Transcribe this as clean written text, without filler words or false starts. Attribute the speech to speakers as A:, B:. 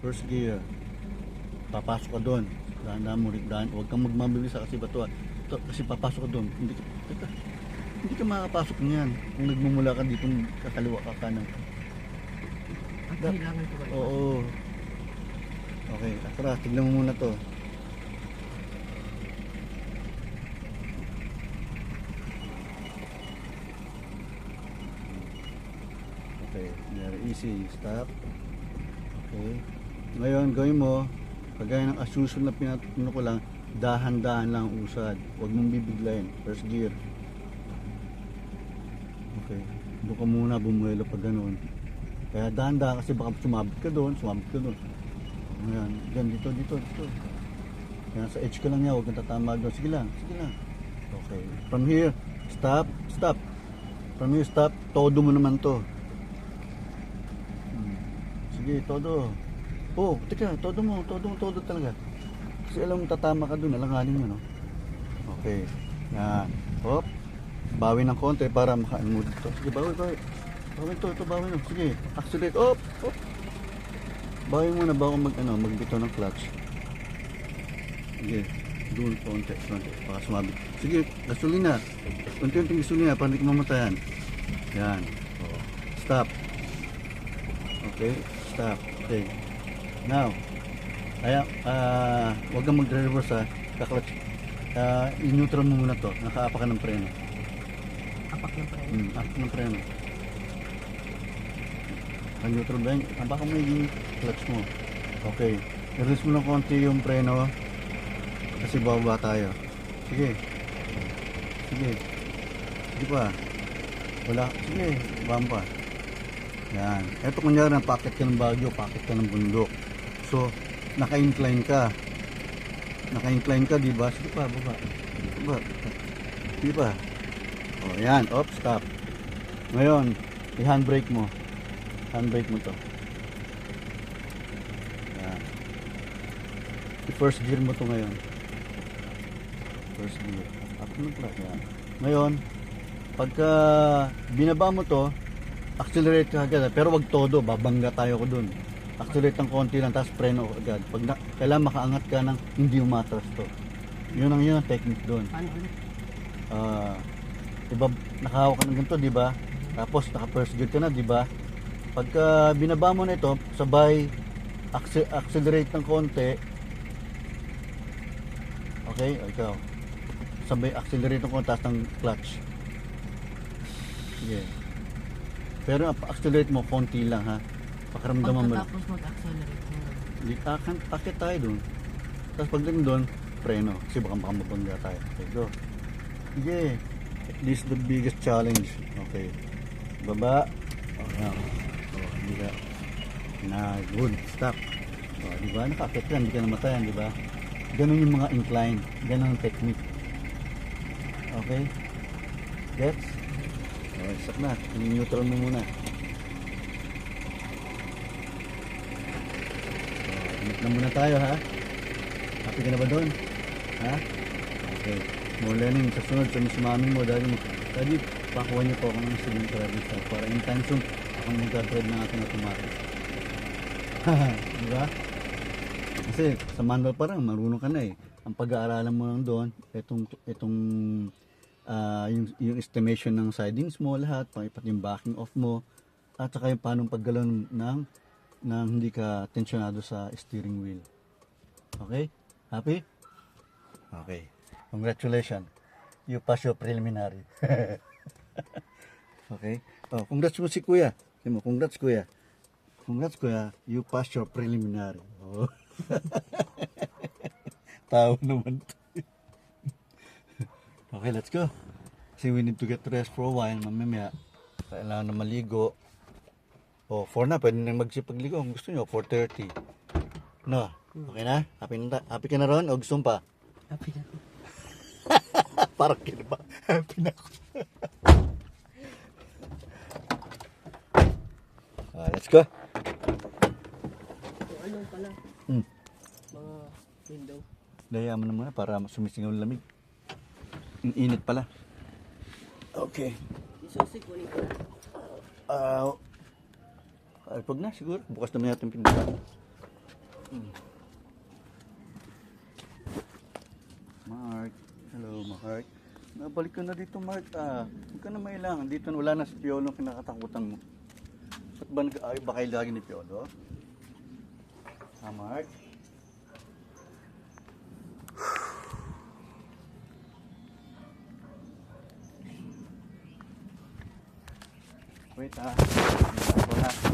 A: First gear. Papasok ka doon. Dahan-dahan mo, huwag kang magmabilis kasi batuan. Kasi papasok ka doon. Hindi ka makakapasok niyan. Kung nagmumula ka dito, kakaliwa ka kanan.
B: Ang kailangan ko ba?
A: Oo. Okay, atras, tignan mo muna to. Okay, very easy. Stop. Okay. Ngayon, gawin mo, kagaya ng asusun na pinatuno ko lang, dahan-dahan lang usad. Huwag mong bibiglayin. First gear. Okay. Doon ka muna bumuelo pag ganun. Kaya dahan-dahan kasi baka sumabit ka doon. Ayan. Diyan, dito. Kaya sa edge ka lang niya, huwag kang tatama doon. Sige lang. Okay. From here, stop. From here, stop. Todo mo naman to. Sige, todo. Oh, teka, todo talaga. Kasi alam mo, tatama ka doon, alanganin mo, no? Okay. Yan. Hop. Bawi ng konti para makaan mo dito. Sige, bawi. Bawi mo. Sige, accelerate. Hop. Bawi muna bago magbito ng clutch. Sige, doon konti. Baka sumabit. Sige, gasolina. Unti-unting gasolina para hindi ka mamatayan. Yan. Oh. Stop. Okay, stop. Okay. Now, huwag kang magre-reverse ha. Kaklatch. I-neutral mo muna to. Nakaapak ka ng preno.
B: Apak ng preno.
A: Apak ng preno. Neutral ba yun? Baka mo yung clutch mo. Okay. I-release mo ng konti yung preno. Kasi bababa tayo. Sige. Sige pa. Wala. Sige. Bamba. Yan. Ito kunyari, packet ka ng Baguio, packet ka ng bundok. So, naka-incline ka, di ba? Sige pa, baba. Sige pa. O, yan. Stop. Ngayon, i-handbrake mo. Handbrake mo to. Yan. I-first gear mo to ngayon. First gear. Up mo pala. Yan. Ngayon, pagka binaba mo to, accelerate ka agad, pero wag todo, babangga tayo ko dun. Accelerate ng konti lang, tapos preno agad. Kailangan makaangat ka ng hindi umatras to. Yun ang technique dun.
B: Paano ulit?
A: Diba, nakahawak ka ng ganito, diba? Tapos naka first gear ka na, diba? Pagka binaba mo na ito, sabay accelerate ng konti. Okay, ikaw. Sabay accelerate ng konti, tapos ng clutch. Sige. Pero accelerate mo konti lang ha. Pakaramdaman mo lang.
B: Pagkatapos mag-accelerate mo.
A: Hindi akit tayo doon. Tapos pagdating doon, preno. Kasi baka mabangga tayo. Okay, go. Sige. This is the biggest challenge. Okay. Baba. Yan. Hindi ka. Good. Stop. Di ba? Nakakit ka. Hindi ka namatayan. Di ba? Ganun yung mga incline. Ganun ang technique. Okay. Gets? Sak na, i-neutral mo muna. Init na muna tayo ha. Happy ka na ba doon? Ha? Okay. Mula na sa sunod sa mami mo, dahil pakuha niyo po ako ng student driving style para in time soon akong mag-drive ng ating automatic. Diba? Kasi sa manual parang marunong ka na eh. Ang pag-aaralan mo lang doon, itong yung estimation ng sidings mo lahat, pati yung backing off mo, at saka yung paano paggalaw ng hindi ka tensionado sa steering wheel. Okay? Happy? Okay. Congratulations. You pass your preliminary. Okay? Oh, congrats mo si Kuya. Congrats Kuya. You pass your preliminary. Oh. Tawa naman to. Okay, let's go. Kasi we need to get rest for a while. Mamaya, kailangan na maligo. O, 4 na. Pwede na magsipagligo. Kung gusto nyo, 4:30. No? Okay na? Happy ka na ron? O gusto mo pa?
B: Happy na.
A: Parang kinaba. Happy na ako. Let's go.
B: So, ano pala? Mga window.
A: Daya mo na muna para sumisingaw ng lamig. Ang init pala. Okay.
B: Isusig ko nito.
A: Pag na siguro. Bukas naman natin pinuntahan. Mark. Hello, Mark. Nabalik ka na dito, Mark. Huwag ka na mailangan. Dito na wala na si Piolo ang kinakatakutan mo. Ba't ba ba kayo lagi ni Piolo? Mark? Wait, Ako na.